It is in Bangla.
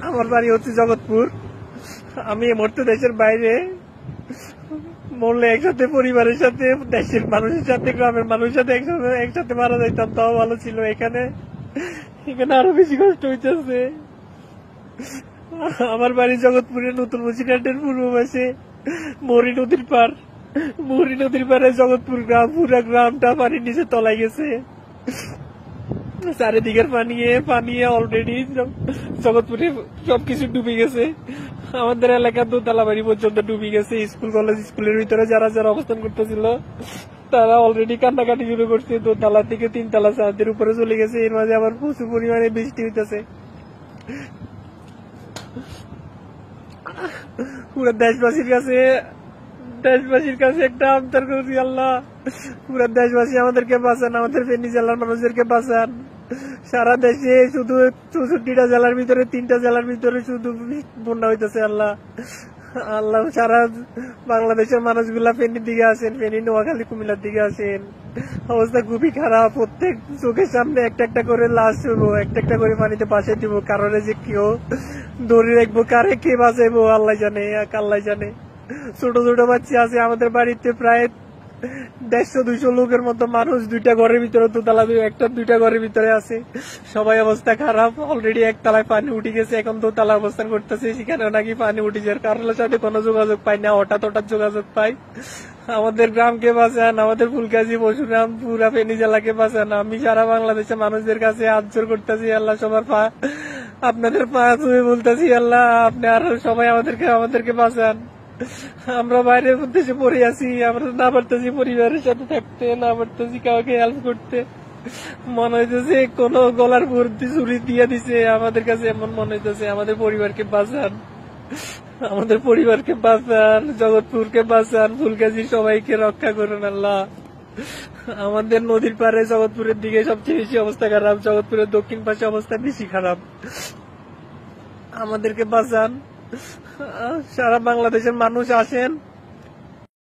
আমার বাড়ি হচ্ছে জগৎপুর। আমি এই মুহূর্তে দেশের বাইরে, মরলে একসাথে পরিবারের সাথে, দেশের মানুষের সাথে, গ্রামের মানুষের সাথে একসাথে মারা যাইতাম, তাও ভালো ছিল। এখানে আরো বেশি কষ্ট হইতেছে। আমার বাড়ি জগৎপুরের নতুন বসিরহাটের পূর্ব পাশে মৌরি নদীর পার। মৌরি নদীর পারে জগৎপুর গ্রাম, পুরা গ্রামটা পানির নিচে তলায় গেছে। চারিদিকের পানি অলরেডি জগৎপুরে সবকিছু ডুবে গেছে। আমাদের এলাকার দোতলা বাড়ি পর্যন্ত ডুবে গেছে। স্কুল কলেজ, স্কুলের ভিতরে যারা যারা অবস্থান করতেছিল তারা অলরেডি কান্নাকাটি শুরু করছে। দোতলা থেকে 3 তলা ছাদের উপরে চলে গেছে। এর মাঝে আবার প্রচুর পরিমাণে বৃষ্টি হইতেছে। পুরো দেশবাসীর কাছে একটা আবদার করছি, আল্লাহ পুরো দেশবাসী আমাদেরকে বাঁচান, আমাদের ফেনী জেলার মানুষদেরকে বাঁচান। সারা দেশে শুধু 64টা জেলার ভিতরে 3টা জেলার ভিতরে শুধু বন্যা হইতেছে। আল্লাহ আল্লাহ সারা বাংলাদেশের মানুষগুলা ফেনীর দিকে আসেন, ফেনী, নোয়াখালী, কুমিল্লার দিকে আসেন। অবস্থা খুবই খারাপ। প্রত্যেক চোখের সামনে একটা একটা করে লাশ হবো, একটা একটা করে পানিতে পাশে দিব। কারণে যে কেউ ধরে রাখবো, কারে কে বাঁচাইবো আল্লাহ জানে, এক আল্লাহ জানে। ছোট ছোট বাচ্চা আছে আমাদের বাড়িতে, প্রায় 150-200 লোকের মতো মানুষ। 2টা ঘরের ভিতরে, দোতলা 1-2টা ঘরের ভিতরে আছে। সবাই অবস্থা খারাপ। অলরেডি 1 তলায় পানি উঠে গেছে, এখন 2 তলা অবস্থান করতেছে। সেখানে নাকি পানি উঠে যাওয়ার কারোর সাথে কোনো যোগাযোগ পাই না, হঠাৎ যোগাযোগ পাই। আমাদের গ্রামকে বাঁচান, আমাদের ফুলগাজী, পরশুরাম, পুরা ফেনী জেলাকে বাঁচান। আমি সারা বাংলাদেশের মানুষদের কাছে হাত জোর করতেছি, আল্লাহ সবার আপনাদের পা ছুঁয়ে বলতেছি, আল্লাহ আপনি আরো সবাই আমাদেরকে বাঁচান। আমরা বাইরের দেশে পড়ে আছি, আমরা না পারতেছি পরিবারের সাথে থাকতে, না পারতেছি কাউকে হেল্প করতে। মনে হইতেছে কোন গলার ভর্তি ছুরি দিয়ে দিছে আমাদের কাছে, এমন মনে হইতেছে। আমাদের পরিবারকে বাঁচান, আমাদের পরিবারকে বাঁচান, জগৎপুরকে বাঁচান, ফুলগাজী সবাইকে রক্ষা করুন আল্লাহ। আমাদের নদীর পারে জগৎপুরের দিকে সবচেয়ে বেশি অবস্থা খারাপ, জগৎপুরের দক্ষিণ পাশে অবস্থা বেশি খারাপ। আমাদেরকে বাঁচান। সারা বাংলাদেশের মানুষ আসেন,